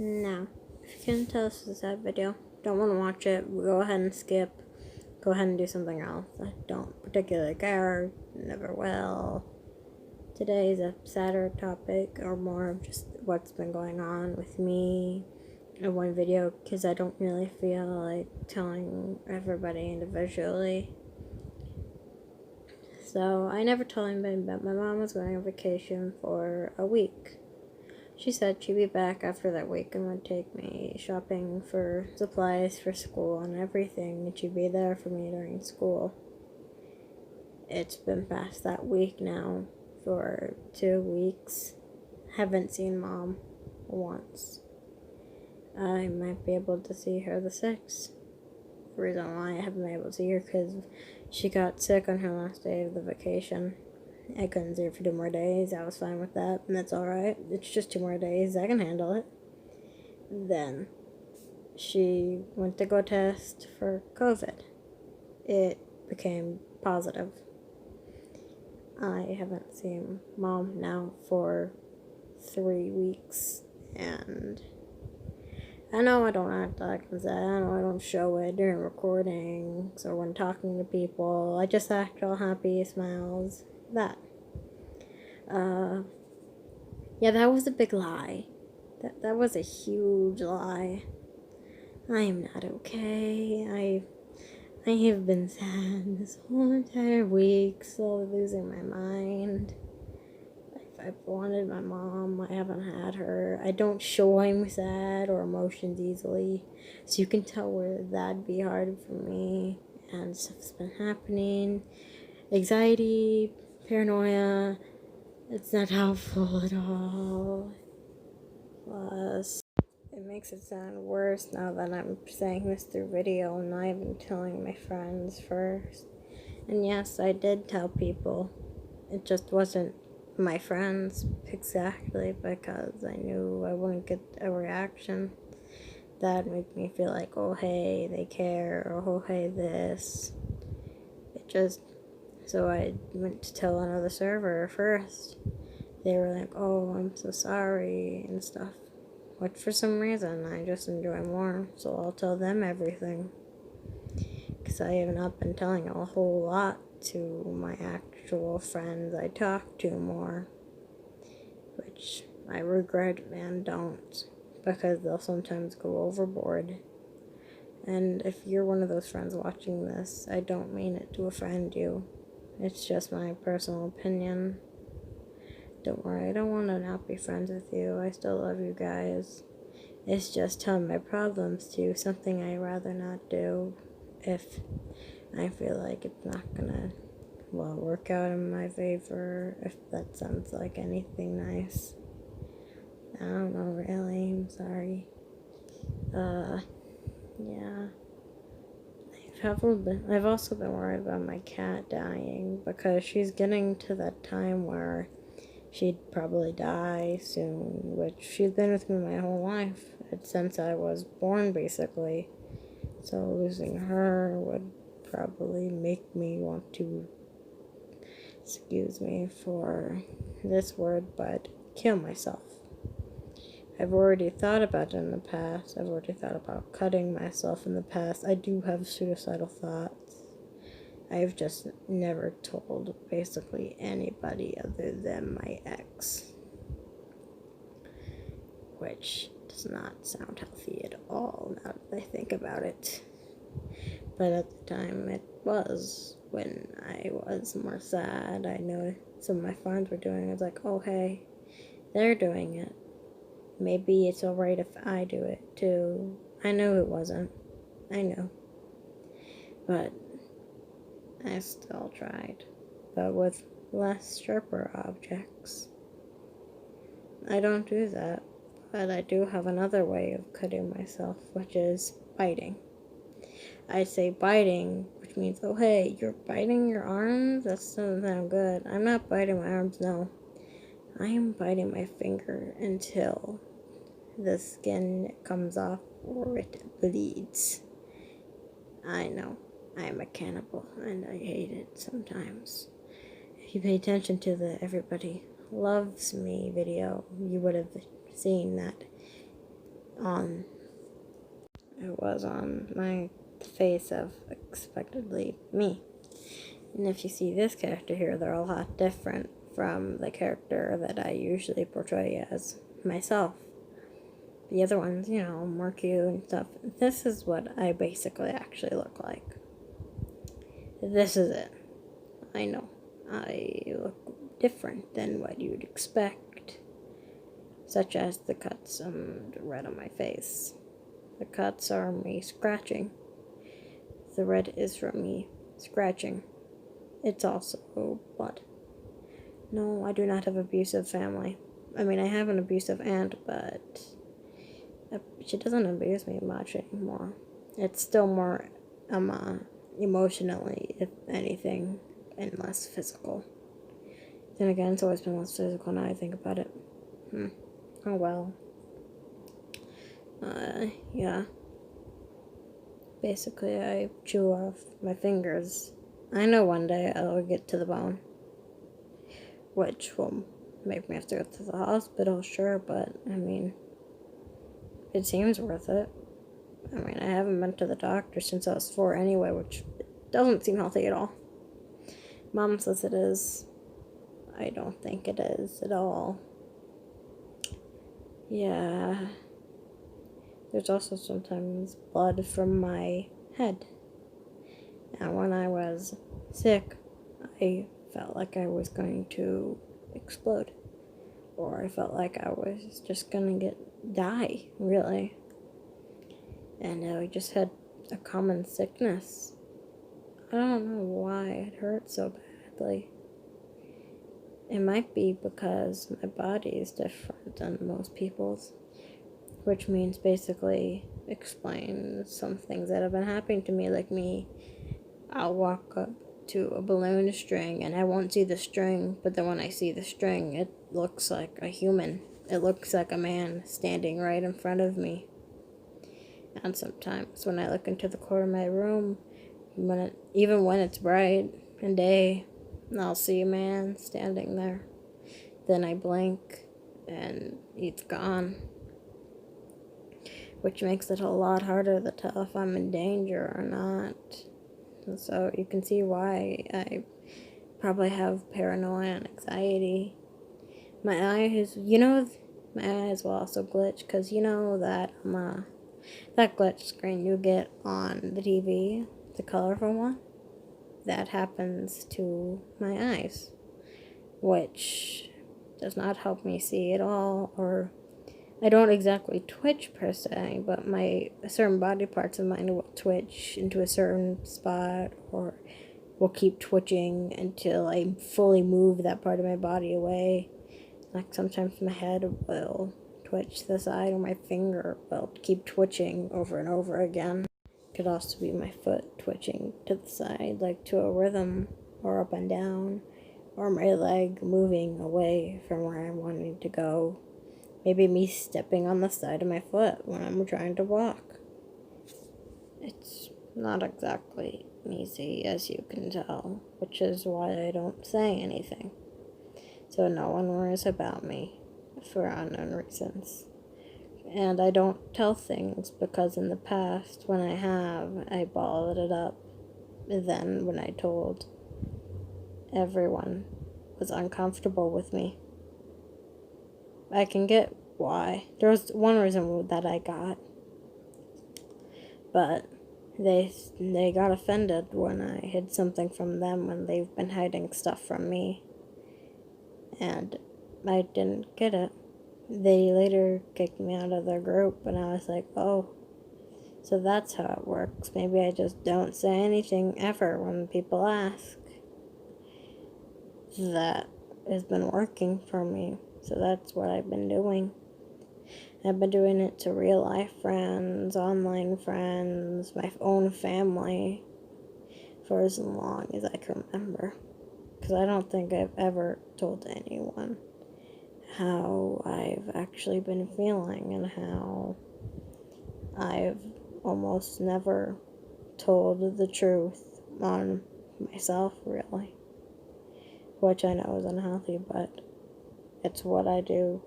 No. If you can tell this is a sad video, don't want to watch it, go ahead and skip. Go ahead and do something else. I don't particularly care, never will. Today is a sadder topic, or more of just what's been going on with me in one video, because I don't really feel like telling everybody individually. So I never told anybody, but my mom was going on vacation for a week. She said she'd be back after that week and would take me shopping for supplies for school and everything, and she'd be there for me during school. It's been past that week now for 2 weeks. Haven't seen Mom once. I might be able to see her the 6th. The reason why I haven't been able to see her because she got sick on her last day of the vacation. I couldn't see her for 2 more days. I was fine with that, and that's alright. It's just 2 more days. I can handle it. Then she went to go test for COVID. It became positive. I haven't seen Mom now for 3 weeks, and I know I don't act like I'm sad. I know I don't show it during recordings or when talking to people. I just act all happy, smiles, that. Yeah, that was a big lie. That was a huge lie. I am not okay. I have been sad this whole entire week, slowly losing my mind. I've wanted my mom. I haven't had her. I don't show I'm sad or emotions easily, so you can tell where that'd be hard for me. And stuff's been happening. Anxiety, paranoia. It's not helpful at all. Plus, it makes it sound worse now that I'm saying this through video and not even telling my friends first. And yes, I did tell people. It just wasn't my friends exactly because I knew I wouldn't get a reaction that'd make me feel like, oh hey, they care, or oh hey, this. So I went to tell another server first. They were like, oh, I'm so sorry and stuff. But for some reason, I just enjoy more, so I'll tell them everything. Because I have not been telling a whole lot to my actual friends I talk to more. Which I regret and don't. Because they'll sometimes go overboard. And if you're one of those friends watching this, I don't mean it to offend you. It's just my personal opinion. Don't worry, I don't want to not be friends with you. I still love you guys. It's just telling my problems to you, something I'd rather not do if I feel like it's not gonna, work out in my favor, if that sounds like anything nice. I don't know, really, I'm sorry. Yeah. I've also been worried about my cat dying because she's getting to that time where she'd probably die soon, which she's been with me my whole life, since I was born, basically. So losing her would probably make me want to, excuse me for this word, but kill myself. I've already thought about it in the past. I've already thought about cutting myself in the past. I do have suicidal thoughts. I've just never told basically anybody other than my ex. Which does not sound healthy at all now that I think about it. But at the time it was, when I was more sad. I know some of my friends were doing it. I was like, oh hey, they're doing it. Maybe it's alright if I do it too. I know it wasn't. I know. But I still tried. But with less sharper objects. I don't do that. But I do have another way of cutting myself, which is biting. I say biting, which means, oh hey, you're biting your arms? That doesn't sound good. I'm not biting my arms, no. I am biting my finger until the skin comes off or it bleeds. I know, I am a cannibal and I hate it sometimes. If you pay attention to the Everybody Loves Me video, you would have seen that on my face of expectedly me. And if you see this character here, they're a lot different from the character that I usually portray as myself. The other ones, more cute and stuff. This is what I basically actually look like. This is it. I know. I look different than what you'd expect. Such as the cuts on the red on my face. The cuts are me scratching. The red is from me scratching. It's also blood. No, I do not have an abusive family. I mean, I have an abusive aunt, but she doesn't abuse me much anymore. It's still more emotionally, if anything, and less physical. Then again, it's always been less physical now I think about it. Oh well. Yeah. Basically, I chew off my fingers. I know one day I'll get to the bone, which will make me have to go to the hospital, sure, but, I mean, it seems worth it. I mean, I haven't been to the doctor since I was 4 anyway, which doesn't seem healthy at all. Mom says it is. I don't think it is at all. Yeah. There's also sometimes blood from my head. And when I was sick, I felt like I was going to explode. Or I felt like I was just gonna die, really. And I just had a common sickness. I don't know why it hurt so badly. It might be because my body is different than most people's, which means basically explains some things that have been happening to me, like me. I'll walk up to a balloon string and I won't see the string, but then when I see the string, it looks like a human. It looks like a man standing right in front of me. And sometimes when I look into the corner of my room, even when it's bright and day, I'll see a man standing there. Then I blink and he's gone. Which makes it a lot harder to tell if I'm in danger or not. And so you can see why I probably have paranoia and anxiety. My eyes will also glitch, because that glitch screen you get on the TV, the colorful one, that happens to my eyes, which does not help me see at all, or I don't exactly twitch per se, but certain body parts of mine will twitch into a certain spot, or will keep twitching until I fully move that part of my body away. Like sometimes my head will twitch to the side, or my finger will keep twitching over and over again. It could also be my foot twitching to the side, like to a rhythm, or up and down, or my leg moving away from where I'm wanting to go. Maybe me stepping on the side of my foot when I'm trying to walk. It's not exactly easy, as you can tell, which is why I don't say anything. So no one worries about me for unknown reasons. And I don't tell things because in the past, when I balled it up. Then when I told, everyone was uncomfortable with me. I can get why. There was one reason that I got, but they got offended when I hid something from them when they've been hiding stuff from me, and I didn't get it. They later kicked me out of their group, and I was like, oh, so that's how it works. Maybe I just don't say anything ever when people ask. That has been working for me. So that's what I've been doing. I've been doing it to real life friends, online friends, my own family, for as long as I can remember. Because I don't think I've ever told anyone how I've actually been feeling, and how I've almost never told the truth on myself, really. Which I know is unhealthy, but it's what I do